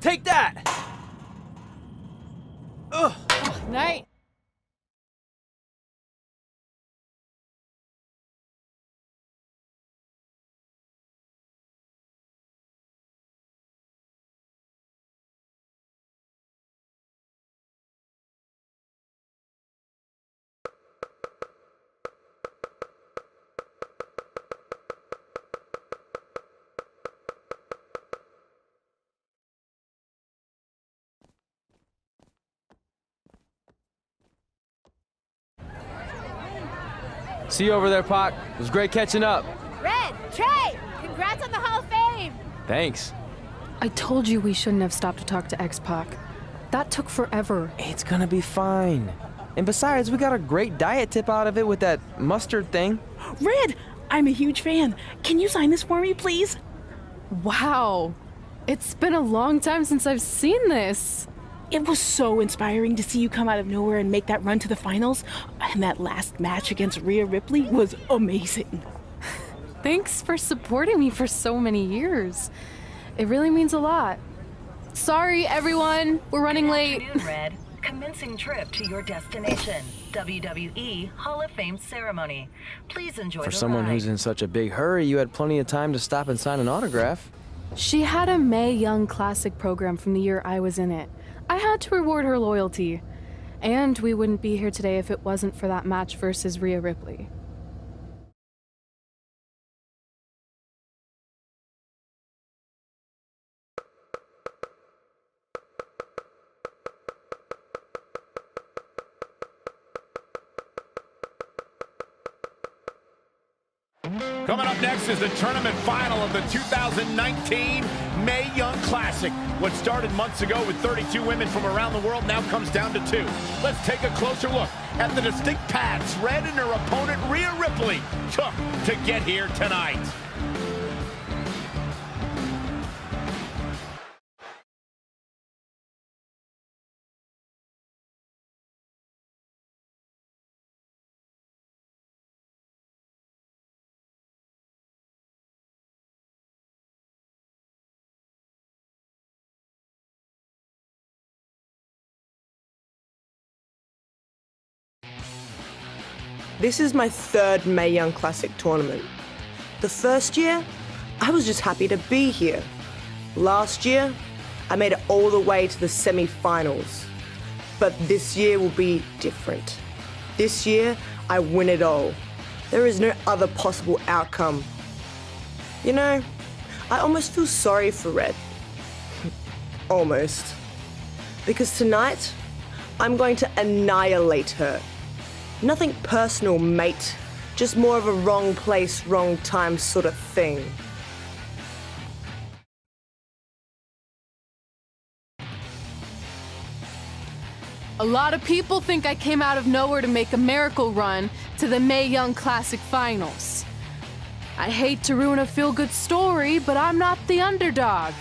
Take that! Ugh. Night. See you over there, Pac. It was great catching up. Red, Trey, congrats on the Hall of Fame. Thanks. I told you we shouldn't have stopped to talk to X-Pac. That took forever. It's gonna be fine. And besides, we got a great diet tip out of it with that mustard thing. Red, I'm a huge fan. Can you sign this for me, please? Wow. It's been a long time since I've seen this. It was so inspiring to see you come out of nowhere and make that run to the finals. And that last match against Rhea Ripley was amazing. Thanks for supporting me for so many years. It really means a lot. Sorry, everyone. We're running late. Good afternoon, Red. Commencing trip to your destination. WWE Hall of Fame ceremony. Please enjoy For the someone ride. who's in such a big hurry, you had plenty of time to stop and sign an autograph. She had a Mae Young Classic program from the year I was in it. I had to reward her loyalty. And we wouldn't be here today if it wasn't for that match versus Rhea Ripley. Coming up next is the tournament final of the 2019 Mae Young Classic. What started months ago with 32 women from around the world now comes down to 2. Let's take a closer look at the distinct paths Red and her opponent Rhea Ripley took to get here tonight. This is my third Mae Young Classic tournament. The first year, I was just happy to be here. Last year, I made it all the way to the semi-finals. But this year will be different. This year, I win it all. There is no other possible outcome. You know, I almost feel sorry for Red. Almost. Because tonight, I'm going to annihilate her. Nothing personal, mate. Just more of a wrong place, wrong time sort of thing. A lot of people think I came out of nowhere to make a miracle run to the Mae Young Classic Finals. I hate to ruin a feel-good story, but I'm not the underdog.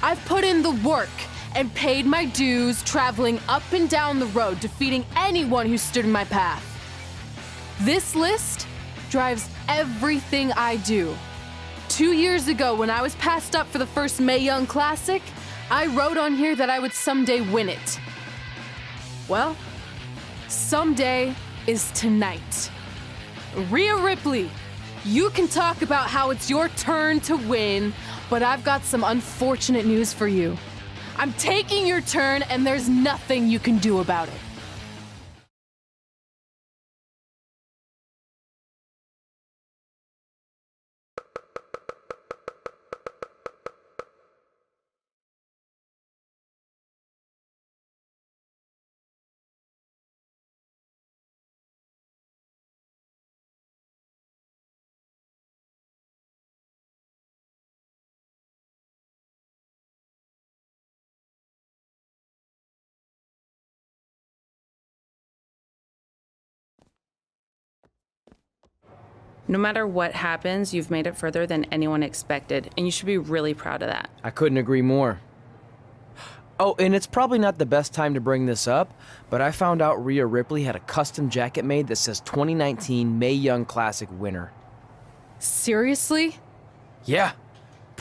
I've put in the work and paid my dues traveling up and down the road, defeating anyone who stood in my path. This list drives everything I do. 2 years ago, when I was passed up for the first Mae Young Classic, I wrote on here that I would someday win it. Well, someday is tonight. Rhea Ripley, you can talk about how it's your turn to win, but I've got some unfortunate news for you. I'm taking your turn, and there's nothing you can do about it. No matter what happens, you've made it further than anyone expected, and you should be really proud of that. I couldn't agree more. Oh, and it's probably not the best time to bring this up, but I found out Rhea Ripley had a custom jacket made that says 2019 Mae Young Classic winner. Seriously? Yeah,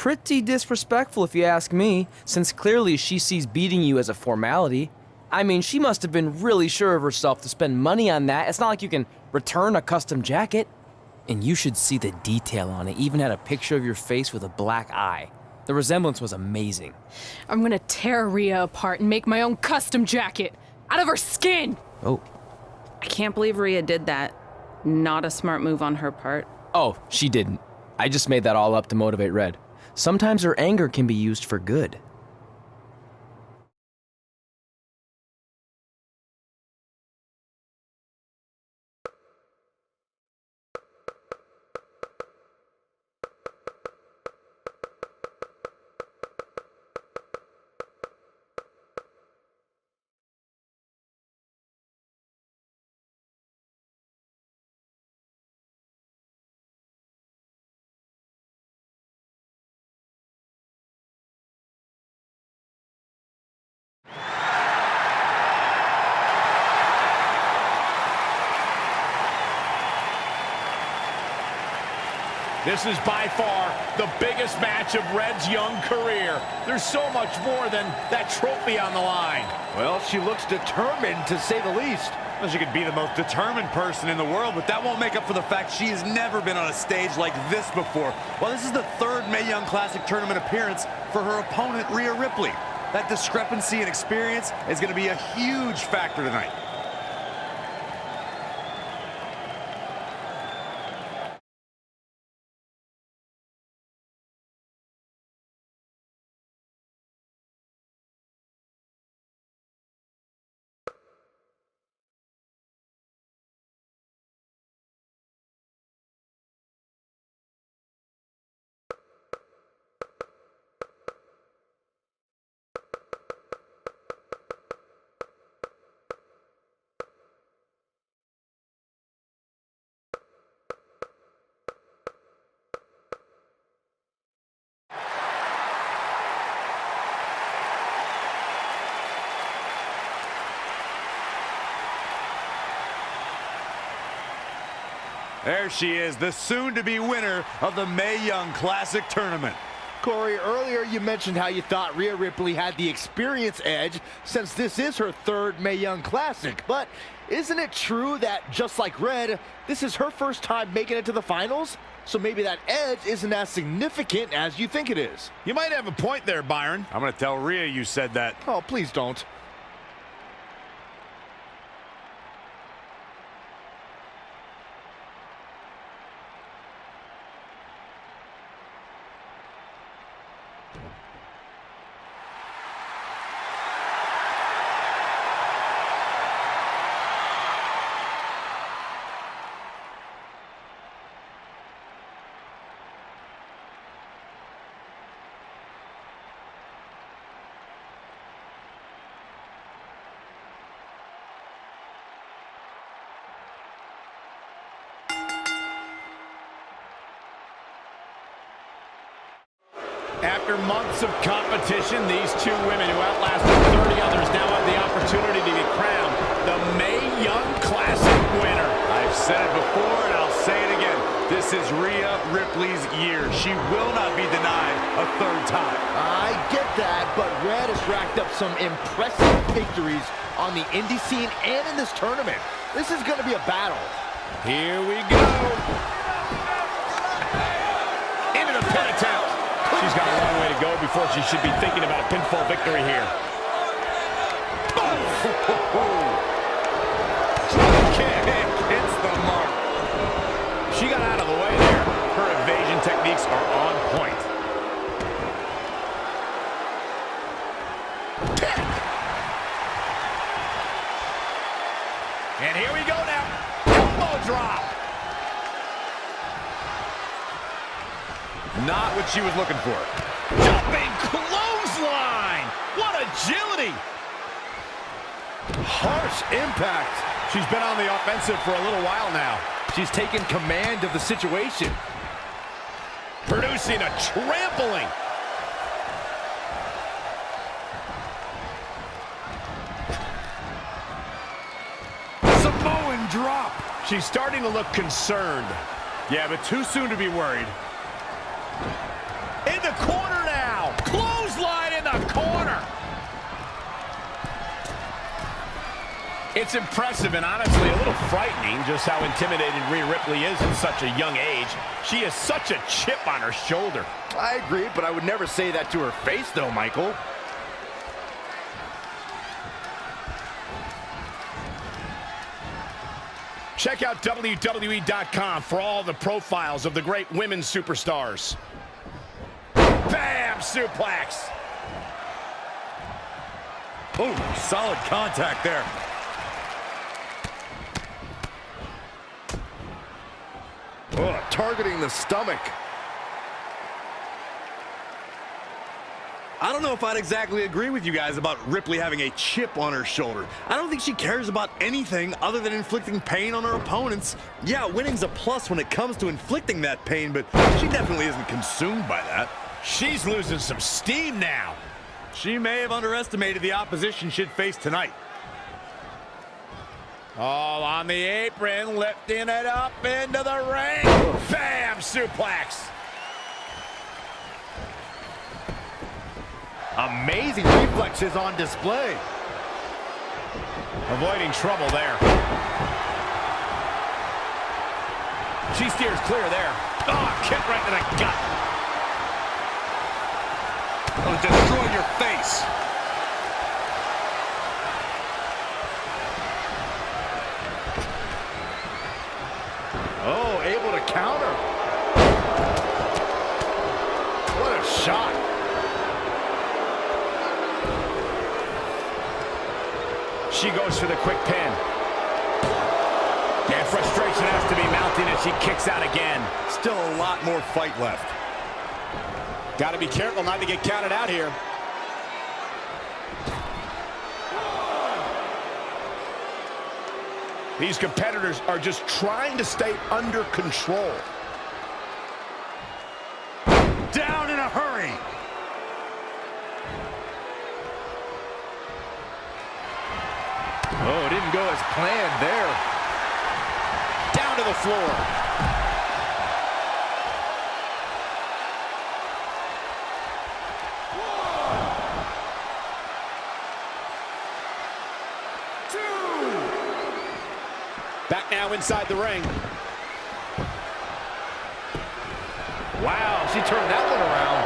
Pretty disrespectful if you ask me, since clearly she sees beating you as a formality. I mean, she must have been really sure of herself to spend money on that. It's not like you can return a custom jacket. And you should see the detail on it. Even had a picture of your face with a black eye. The resemblance was amazing. I'm gonna tear Rhea apart and make my own custom jacket out of her skin. Oh. I can't believe Rhea did that. Not a smart move on her part. Oh, she didn't. I just made that all up to motivate Red. Sometimes her anger can be used for good. This is by far the biggest match of Red's young career. There's so much more than that trophy on the line. Well, she looks determined, to say the least. Well, she could be the most determined person in the world, but that won't make up for the fact she has never been on a stage like this before. Well, this is the third Mae Young Classic tournament appearance for her opponent, Rhea Ripley. That discrepancy in experience is going to be a huge factor tonight. There she is, the soon-to-be winner of the Mae Young Classic tournament. Corey, earlier you mentioned how you thought Rhea Ripley had the experience edge since this is her third Mae Young Classic. But isn't it true that, just like Red, this is her first time making it to the finals? So maybe that edge isn't as significant as you think it is. You might have a point there, Byron. I'm going to tell Rhea you said that. Oh, please don't. After months of competition, these two women who outlasted 30 others now have the opportunity to be crowned the Mae Young Classic winner. I've said it before and I'll say it again. This is Rhea Ripley's year. She will not be denied a third time. I get that, but Red has racked up some impressive victories on the indie scene and in this tournament. This is going to be a battle. Here we go. Into the pin attempt. She's got a long way to go before she should be thinking about a pinfall victory here. Drop kick hits the mark. She got out of the way there. Her evasion techniques are on point. Kick. And here we go now. Elbow drop. Not what she was looking for. Jumping clothesline. What agility. Harsh impact. She's been on the offensive for a little while now. She's taken command of the situation. Producing a trampling. Samoan drop. She's starting to look concerned. Yeah, but too soon to be worried. In the corner now. Clothesline in the corner. It's impressive and honestly a little frightening just how intimidated Rhea Ripley is at such a young age. She has such a chip on her shoulder. I agree, but I would never say that to her face, though, Michael. Check out WWE.com for all the profiles of the great women's superstars. Bam! Suplex. Oh, solid contact there. Oh, targeting the stomach. I don't know if I'd exactly agree with you guys about Ripley having a chip on her shoulder. I don't think she cares about anything other than inflicting pain on her opponents. Yeah, winning's a plus when it comes to inflicting that pain, but she definitely isn't consumed by that. She's losing some steam now. She may have underestimated the opposition she'd face tonight. All on the apron, lifting it up into the ring. Bam! Suplex. Amazing reflexes on display. Avoiding trouble there. She steers clear there. Oh, kick right to the gut. It'll destroy your face. Oh, able to counter. What a shot. She goes for the quick pin. And frustration has to be mounting as she kicks out again. Still a lot more fight left. Got to be careful not to get counted out here. These competitors are just trying to stay under control. Down in a hurry. Oh, it didn't go as planned there. Down to the floor. Back now inside the ring. Wow, she turned that one around.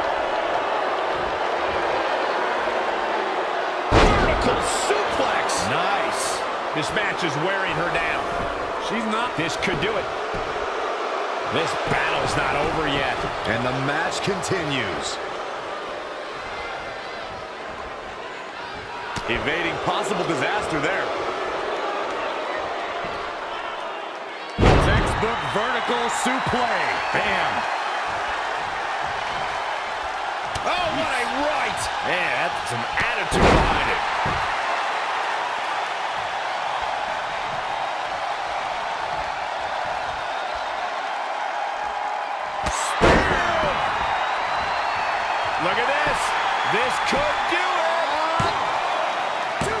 Vertical suplex. Nice. This match is wearing her down. She's not. This could do it. This battle's not over yet. And the match continues. Evading possible disaster there. Textbook vertical suplex. Bam. Oh, what a right. Man, that's some attitude behind it. Look at this. This could do it. 1, 2,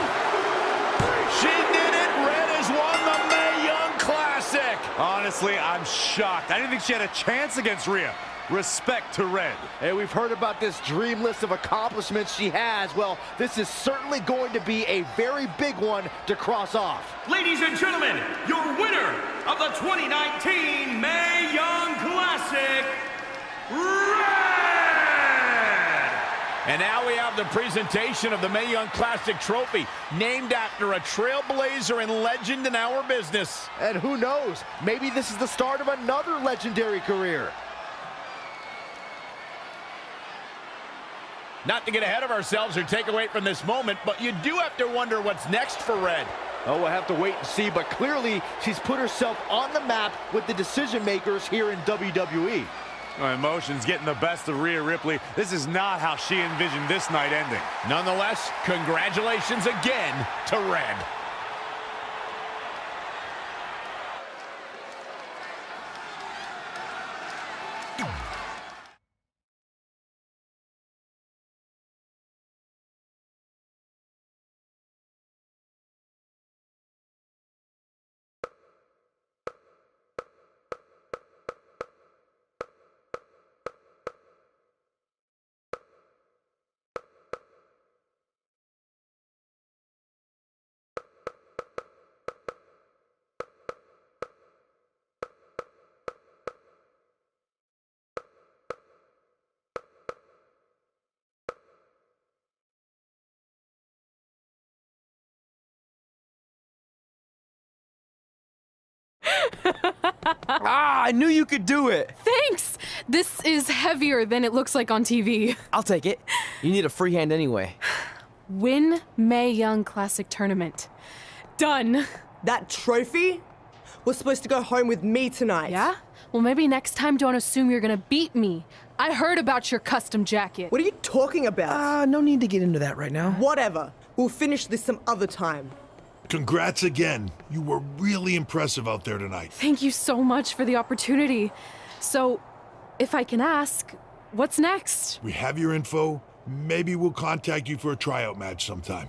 3. She did it. Red has won the Mae Young Classic. Honestly, I'm shocked. I didn't think she had a chance against Rhea. Respect to Red. Hey, we've heard about this dream list of accomplishments she has. Well, this is certainly going to be a very big one to cross off. Ladies and gentlemen, your winner of the 2019 Mae Young Classic, Red! And now we have the presentation of the Mae Young Classic trophy, named after a trailblazer and legend in our business. And who knows, maybe this is the start of another legendary career. Not to get ahead of ourselves or take away from this moment, but you do have to wonder what's next for Red. Oh, we'll have to wait and see, but clearly she's put herself on the map with the decision makers here in WWE. Emotions getting the best of Rhea Ripley. This is not how she envisioned this night ending. Nonetheless, congratulations again to Red. Ah, I knew you could do it. Thanks! This is heavier than it looks like on TV. I'll take it. You need a free hand anyway. Win Mae Young Classic Tournament. Done. That trophy was supposed to go home with me tonight. Yeah? Well, maybe next time don't assume you're gonna beat me. I heard about your custom jacket. What are you talking about? No need to get into that right now. Whatever. We'll finish this some other time. Congrats again. You were really impressive out there tonight. Thank you so much for the opportunity. So, if I can ask, what's next? We have your info. Maybe we'll contact you for a tryout match sometime.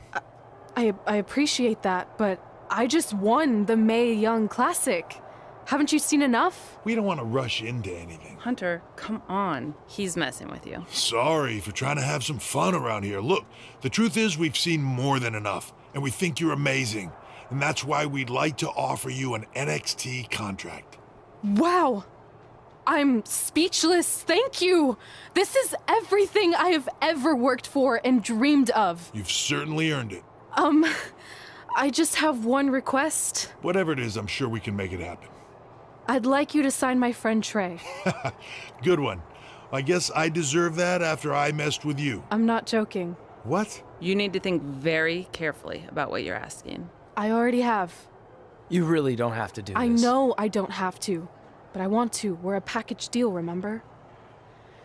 I appreciate that, but I just won the Mae Young Classic. Haven't you seen enough? We don't want to rush into anything. Hunter, come on. He's messing with you. Sorry for trying to have some fun around here. Look, the truth is we've seen more than enough, and we think you're amazing. And that's why we'd like to offer you an NXT contract. Wow. I'm speechless. Thank you. This is everything I have ever worked for and dreamed of. You've certainly earned it. I just have one request. Whatever it is, I'm sure we can make it happen. I'd like you to sign my friend Trey. Good one. I guess I deserve that after I messed with you. I'm not joking. What? You need to think very carefully about what you're asking. I already have. You really don't have to do this. I know I don't have to, but I want to. We're a package deal, remember?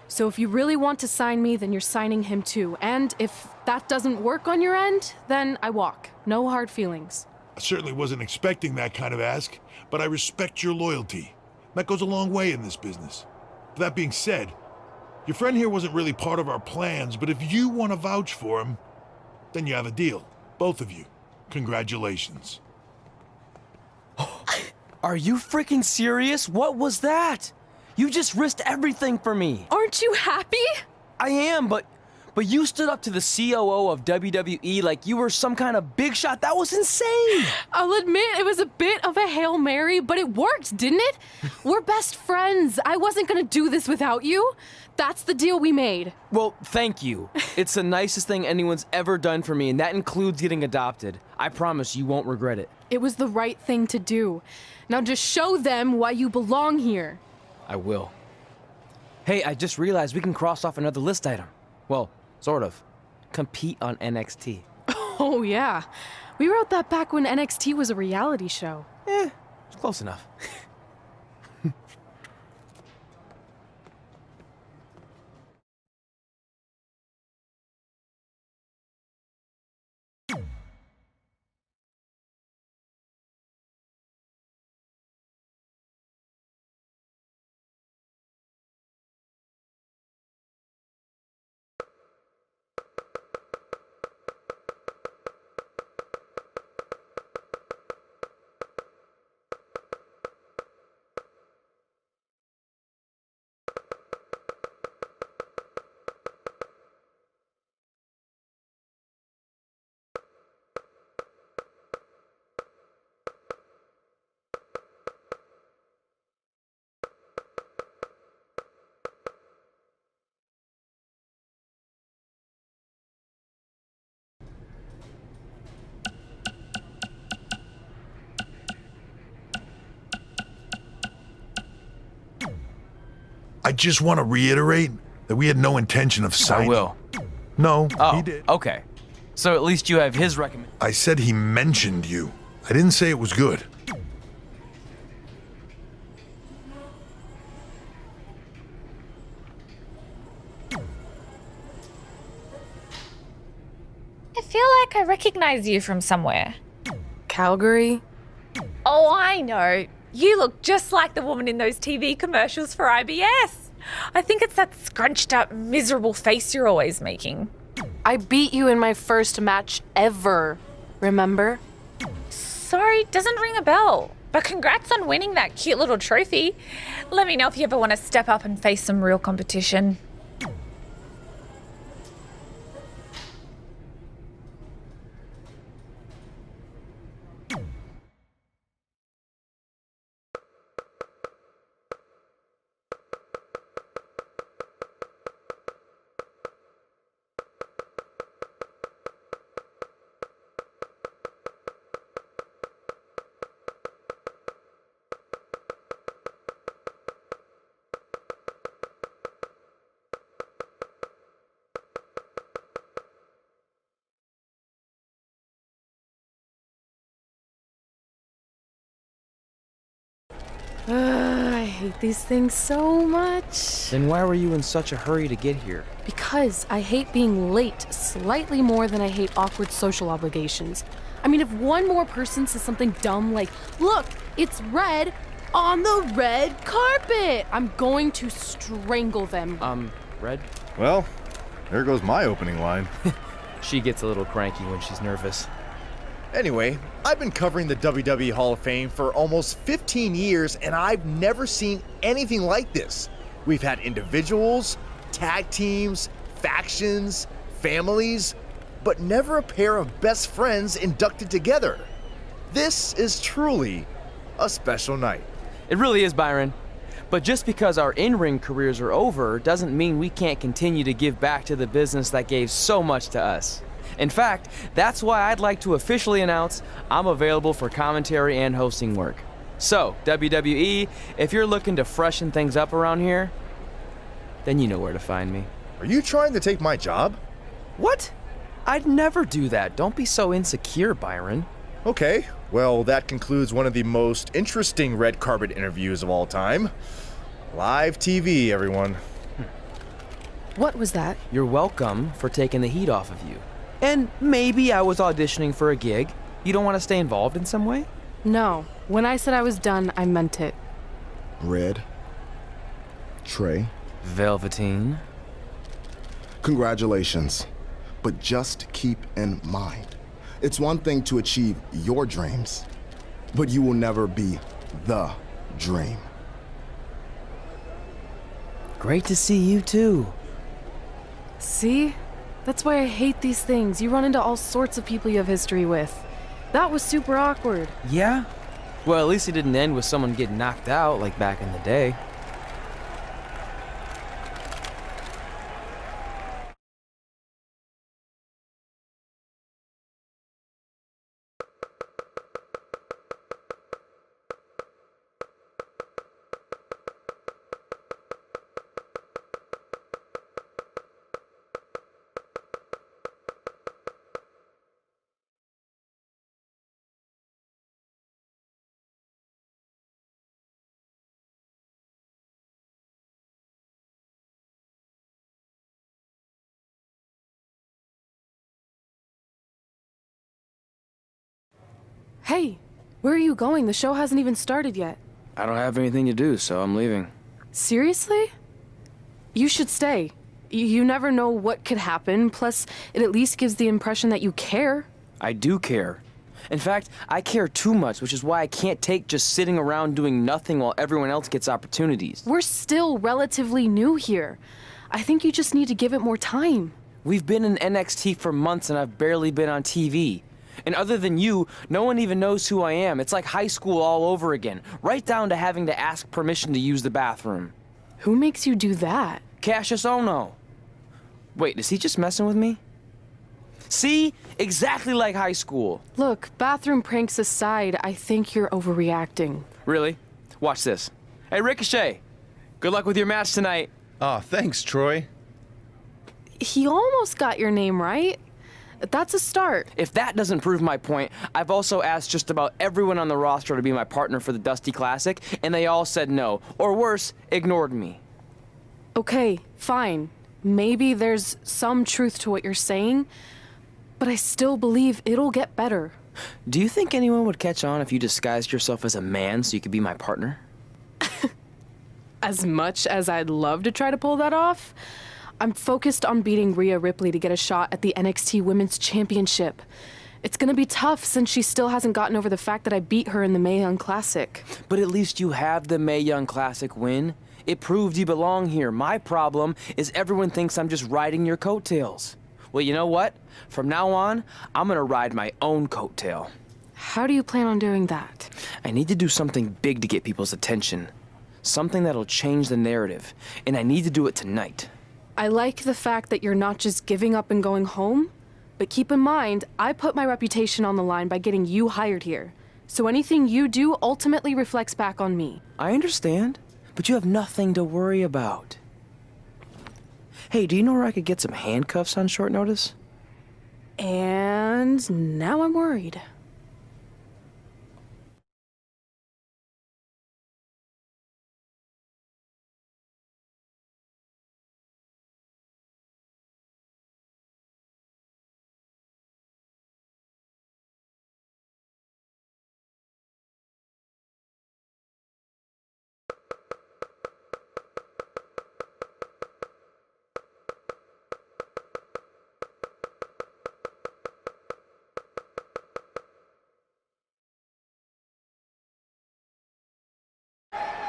So if you really want to sign me, then you're signing him too. And if that doesn't work on your end, then I walk. No hard feelings. I certainly wasn't expecting that kind of ask, but I respect your loyalty. That goes a long way in this business. That being said, your friend here wasn't really part of our plans, but if you want to vouch for him, then you have a deal. Both of you. Congratulations. Are you freaking serious? What was that? You just risked everything for me. Aren't you happy? I am, but you stood up to the COO of WWE like you were some kind of big shot. That was insane. I'll admit it was a bit of a Hail Mary, but it worked, didn't it? We're best friends. I wasn't gonna do this without you. That's the deal we made. Well, thank you. It's the nicest thing anyone's ever done for me, and that includes getting adopted. I promise you won't regret it. It was the right thing to do. Now just show them why you belong here. I will. Hey, I just realized we can cross off another list item. Well, sort of. Compete on NXT. Oh, yeah. We wrote that back when NXT was a reality show. It's close enough. I just want to reiterate that we had no intention of signing. I will. No, Oh, he did. okay. So at least you have his recommendation. I said he mentioned you. I didn't say it was good. I feel like I recognize you from somewhere. Calgary? Oh, I know. You look just like the woman in those TV commercials for IBS. I think it's that scrunched up, miserable face you're always making. I beat you in my first match ever, remember? Sorry, doesn't ring a bell. But congrats on winning that cute little trophy. Let me know if you ever want to step up and face some real competition. I hate these things so much. Then why were you in such a hurry to get here? Because I hate being late slightly more than I hate awkward social obligations. I mean, if one more person says something dumb like, look, it's red on the red carpet, I'm going to strangle them. Red? Well, there goes my opening line. She gets a little cranky when she's nervous. Anyway, I've been covering the WWE Hall of Fame for almost 15 years, and I've never seen anything like this. We've had individuals, tag teams, factions, families, but never a pair of best friends inducted together. This is truly a special night. It really is, Byron. But just because our in-ring careers are over doesn't mean we can't continue to give back to the business that gave so much to us. In fact, that's why I'd like to officially announce I'm available for commentary and hosting work. So, WWE, if you're looking to freshen things up around here, then you know where to find me. Are you trying to take my job? What? I'd never do that. Don't be so insecure, Byron. Okay, well, that concludes one of the most interesting red carpet interviews of all time. Live TV, everyone. What was that? You're welcome for taking the heat off of you. And maybe I was auditioning for a gig. You don't want to stay involved in some way? No. When I said I was done, I meant it. Red. Trey. Velveteen. Congratulations. But just keep in mind, it's one thing to achieve your dreams, but you will never be the dream. Great to see you too. See? That's why I hate these things. You run into all sorts of people you have history with. That was super awkward. Yeah? Well, at least it didn't end with someone getting knocked out like back in the day. Hey, where are you going? The show hasn't even started yet. I don't have anything to do, so I'm leaving. Seriously? You should stay. You never know what could happen, plus it at least gives the impression that you care. I do care. In fact, I care too much, which is why I can't take just sitting around doing nothing while everyone else gets opportunities. We're still relatively new here. I think you just need to give it more time. We've been in NXT for months and I've barely been on TV. And other than you, no one even knows who I am. It's like high school all over again, right down to having to ask permission to use the bathroom. Who makes you do that? Cassius Ohno. Wait, is he just messing with me? See? Exactly like high school. Look, bathroom pranks aside, I think you're overreacting. Really? Watch this. Hey, Ricochet. Good luck with your match tonight. Aw, thanks, Troy. He almost got your name right. That's a start. If that doesn't prove my point, I've also asked just about everyone on the roster to be my partner for the Dusty Classic, and they all said no. Or worse, ignored me. Okay, fine. Maybe there's some truth to what you're saying, but I still believe it'll get better. Do you think anyone would catch on if you disguised yourself as a man so you could be my partner? As much as I'd love to try to pull that off, I'm focused on beating Rhea Ripley to get a shot at the NXT Women's Championship. It's gonna be tough since she still hasn't gotten over the fact that I beat her in the Mae Young Classic. But at least you have the Mae Young Classic win. It proved you belong here. My problem is everyone thinks I'm just riding your coattails. Well, you know what? From now on, I'm gonna ride my own coattail. How do you plan on doing that? I need to do something big to get people's attention. Something that'll change the narrative. And I need to do it tonight. I like the fact that you're not just giving up and going home, but keep in mind, I put my reputation on the line by getting you hired here. So anything you do ultimately reflects back on me. I understand, but you have nothing to worry about. Hey, do you know where I could get some handcuffs on short notice? And now I'm worried.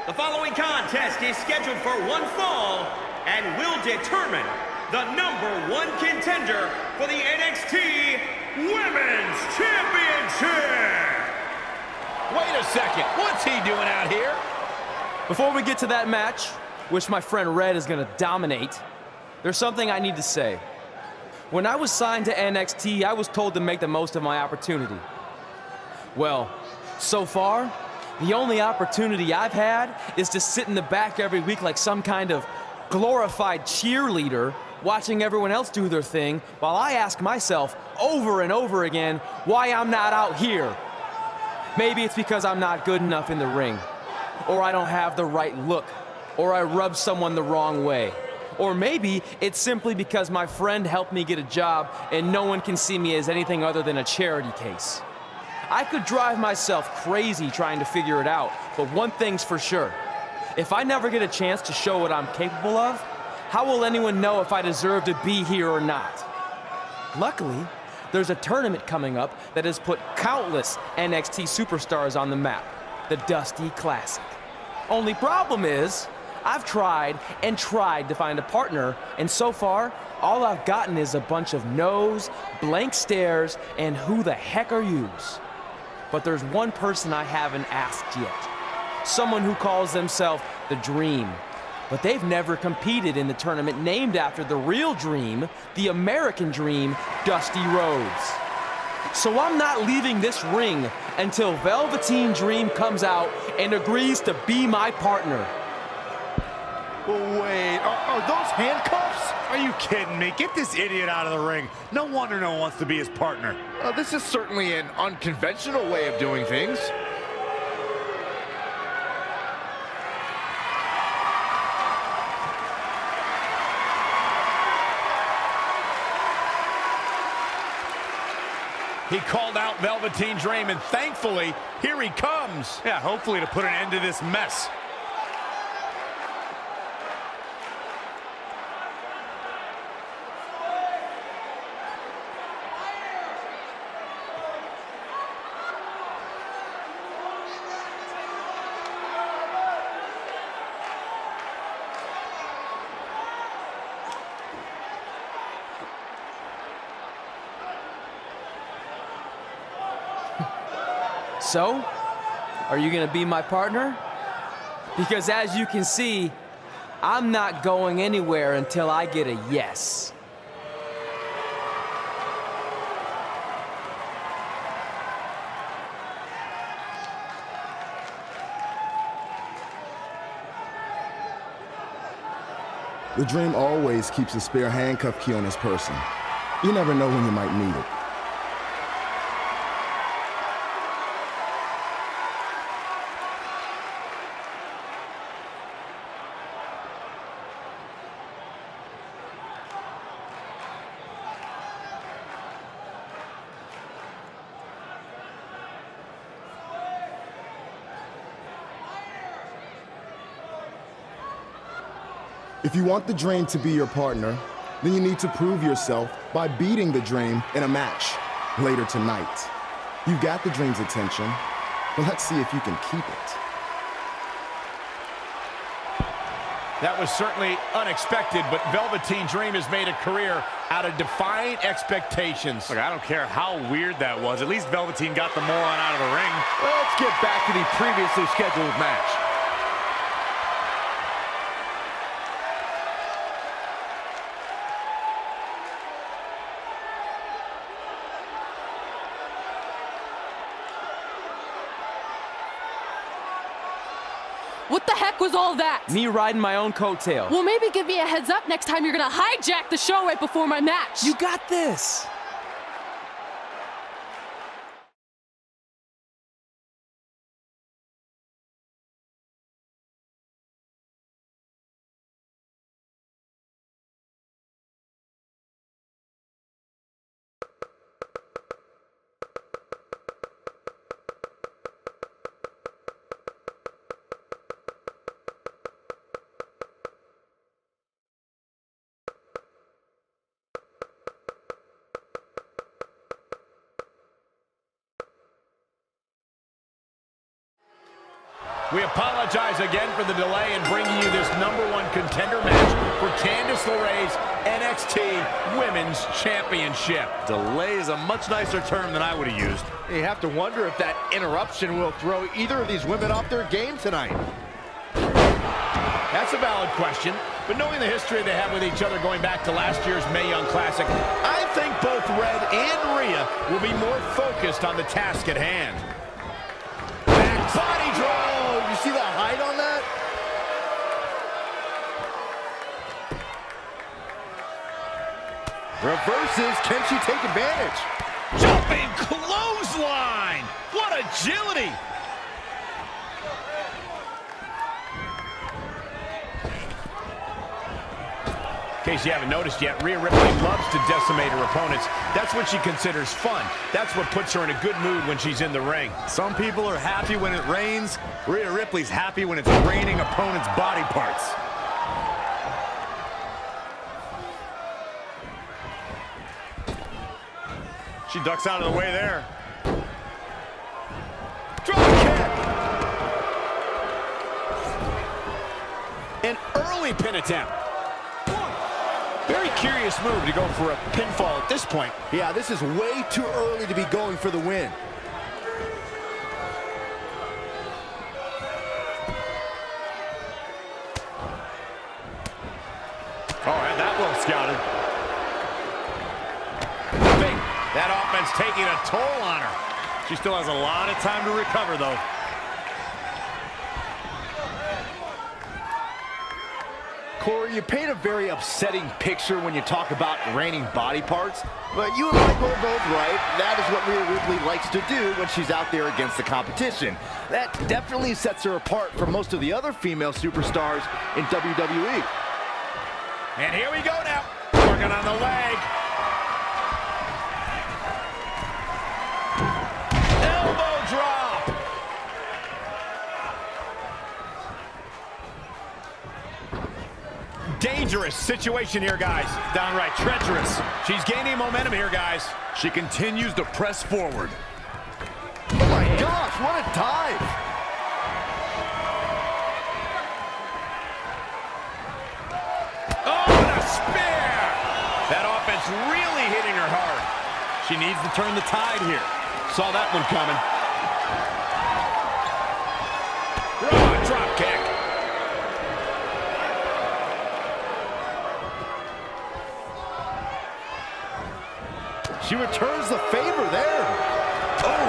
The following contest is scheduled for one fall and will determine the #1 contender for the NXT Women's Championship. Wait a second, what's he doing out here? Before we get to that match, which my friend Red is gonna dominate, there's something I need to say. When I was signed to NXT, I was told to make the most of my opportunity. Well, so far, the only opportunity I've had is to sit in the back every week like some kind of glorified cheerleader, watching everyone else do their thing, while I ask myself over and over again why I'm not out here. Maybe it's because I'm not good enough in the ring, or I don't have the right look, or I rub someone the wrong way. Or maybe it's simply because my friend helped me get a job and no one can see me as anything other than a charity case. I could drive myself crazy trying to figure it out, but one thing's for sure. If I never get a chance to show what I'm capable of, how will anyone know if I deserve to be here or not? Luckily, there's a tournament coming up that has put countless NXT superstars on the map, the Dusty Classic. Only problem is, I've tried and tried to find a partner, and so far, all I've gotten is a bunch of no's, blank stares, and who the heck are yous? But there's one person I haven't asked yet. Someone who calls themselves the Dream. But they've never competed in the tournament named after the real Dream, the American Dream, Dusty Rhodes. So I'm not leaving this ring until Velveteen Dream comes out and agrees to be my partner. Wait, are those handcuffs? Are you kidding me? Get this idiot out of the ring. No wonder no one wants to be his partner. This is certainly an unconventional way of doing things. He called out Velveteen Dream, and thankfully, here he comes. Yeah, hopefully to put an end to this mess. So, are you gonna be my partner? Because as you can see, I'm not going anywhere until I get a yes. The Dream always keeps a spare handcuff key on his person. You never know when you might need it. If you want the Dream to be your partner, then you need to prove yourself by beating the Dream in a match later tonight. You got the Dream's attention, but let's see if you can keep it. That was certainly unexpected, but Velveteen Dream has made a career out of defying expectations. Look, I don't care how weird that was. At least Velveteen got the moron out of the ring. Well, let's get back to the previously scheduled match. What the heck was all that? Me riding my own coattail. Well, maybe give me a heads up next time you're gonna hijack the show right before my match. You got this. We apologize again for the delay in bringing you this #1 contender match for Candice LeRae's NXT Women's Championship. Delay is a much nicer term than I would have used. You have to wonder if that interruption will throw either of these women off their game tonight. That's a valid question, but knowing the history they have with each other going back to last year's Mae Young Classic, I think both Red and Rhea will be more focused on the task at hand. Back body drop! You see that height on that? Reverses, can she take advantage? Jumping clothesline! What agility! In case you haven't noticed yet, Rhea Ripley loves to decimate her opponents. That's what she considers fun. That's what puts her in a good mood when she's in the ring. Some people are happy when it rains. Rhea Ripley's happy when it's raining opponents' body parts. She ducks out of the way there. Drop kick! An early pin attempt. Very curious move to go for a pinfall at this point. Yeah, this is way too early to be going for the win. Oh, had that well scouted. That offense taking a toll on her. She still has a lot of time to recover, though. Corey, you paint a very upsetting picture when you talk about raining body parts, but you and Michael are both right. That is what Rhea Ripley likes to do when she's out there against the competition. That definitely sets her apart from most of the other female superstars in WWE. And here we go now. Working on the leg. Elbow drop. Dangerous situation here, guys. Downright treacherous. She's gaining momentum here, guys. She continues to press forward. Oh my gosh, what a dive! Oh, and a spear! That offense really hitting her hard. She needs to turn the tide here. Saw that one coming. Raw drop kick. She returns the favor there. Oh,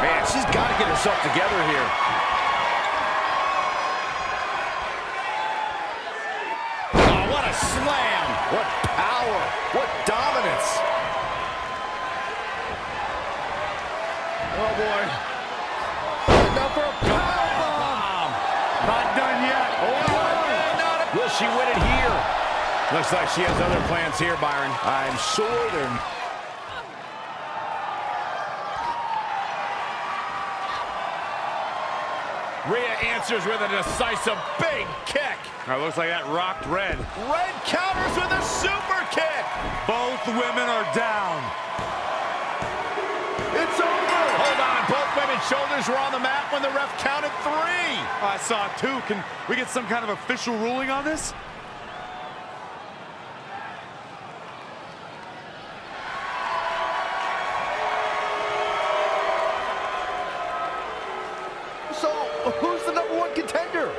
man, she's got to get herself together here. Oh, what a slam. What power, what dominance. Oh, boy. Now for a powerbomb. Not done yet. Oh, will she win it here? Looks like she has other plans here, Byron. I'm sure they're... Rhea answers with a decisive big kick. Looks like that rocked Red. Red counters with a super kick. Both women are down. It's over. Hold on, both women's shoulders were on the mat when the ref counted 3. I saw 2. Can we get some kind of official ruling on this? So, who's the #1 contender?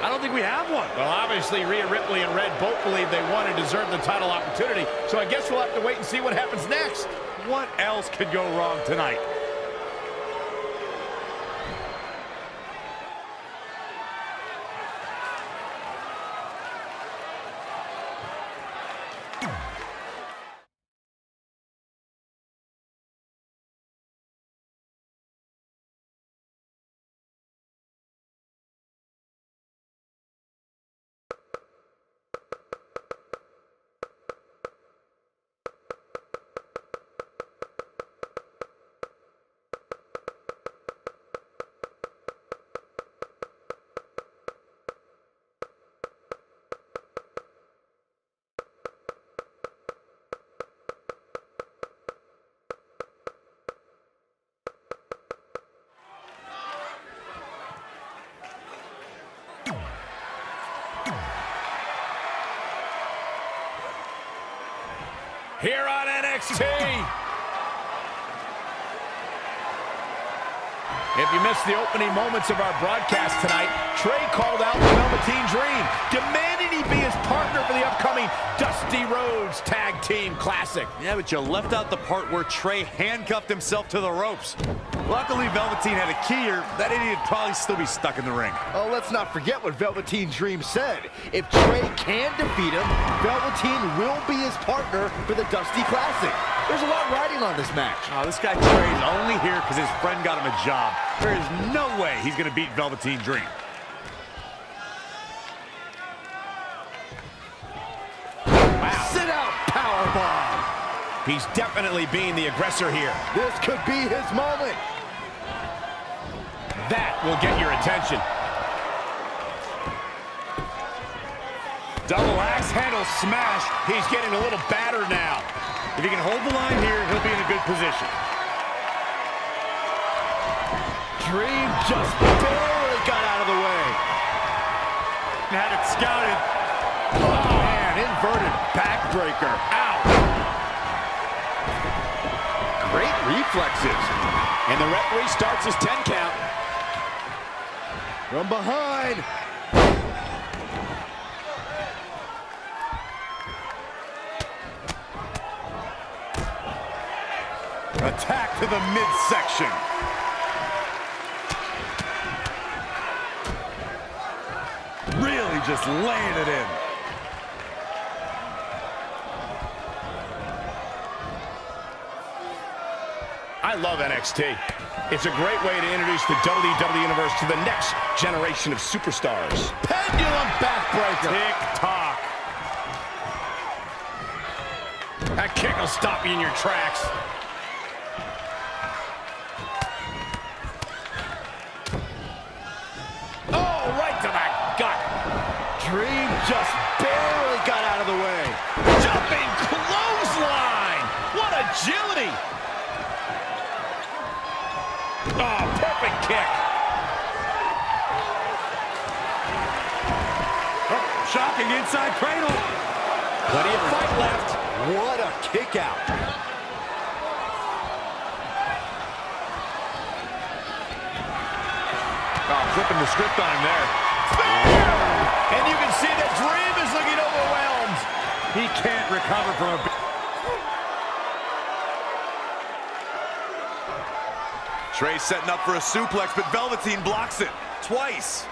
I don't think we have one. Well, obviously, Rhea Ripley and Red both believe they won and deserve the title opportunity, so I guess we'll have to wait and see what happens next. What else could go wrong tonight? here on NXT. If you missed the opening moments of our broadcast tonight, Trey called out the Velveteen Dream, demanding he be his partner for the upcoming Dusty Rhodes Tag Team Classic. Yeah, but you left out the part where Trey handcuffed himself to the ropes. Luckily, Velveteen had a key, or that idiot would probably still be stuck in the ring. Oh, let's not forget what Velveteen Dream said. If Trey can defeat him, Velveteen will be his partner for the Dusty Classic. There's a lot riding on this match. Oh, this guy Trey is only here because his friend got him a job. There is no way he's going to beat Velveteen Dream. Wow. Sit out powerbomb. He's definitely being the aggressor here. This could be his moment. That will get your attention. Double axe handle smash. He's getting a little battered now. If he can hold the line here, he'll be in a good position. Dream just barely got out of the way. Had it scouted. Oh, man, inverted backbreaker. Ow. Great reflexes. And the referee starts his 10 count. From behind. Attack to the midsection. Really just laying it in. I love NXT. It's a great way to introduce the WWE Universe to the next generation of superstars. Pendulum backbreaker. Tick-tock. That kick will stop you in your tracks. Oh, right to the gut. Dream just barely got out of the way. Jumping clothesline. What agility. Oh, perfect kick. Oh, shocking inside cradle. Plenty of fight left. What a kick out. Oh, flipping the script on him there. And you can see that Dream is looking overwhelmed. He can't recover from a... Trey setting up for a suplex, but Velveteen blocks it twice.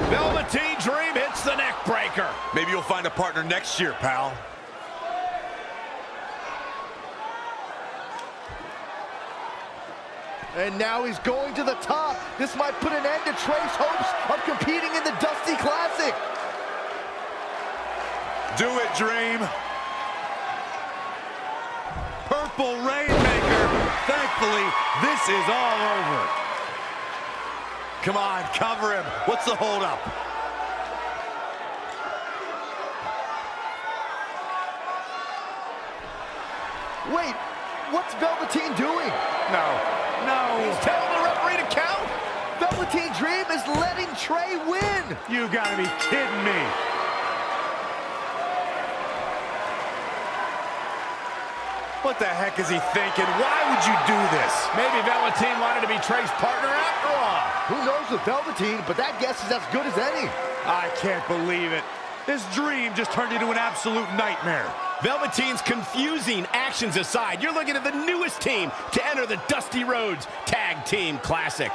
Velveteen Dream hits the neck breaker. Maybe you'll find a partner next year, pal. And now he's going to the top. This might put an end to Trey's hopes of competing in the Dusty Classic. Do it, Dream. Purple Rainmaker. Thankfully, this is all over. Come on, cover him. What's the holdup? Wait, what's Velveteen doing? No. He's telling the referee to count. Velveteen Dream is letting Trey win. You gotta be kidding me. What the heck is he thinking? Why would you do this? Maybe Velveteen wanted to be Trey's partner after all. Who knows with Velveteen, but that guess is as good as any. I can't believe it. This Dream just turned into an absolute nightmare. Velveteen's confusing actions aside, you're looking at the newest team to enter the Dusty Rhodes Tag Team Classic.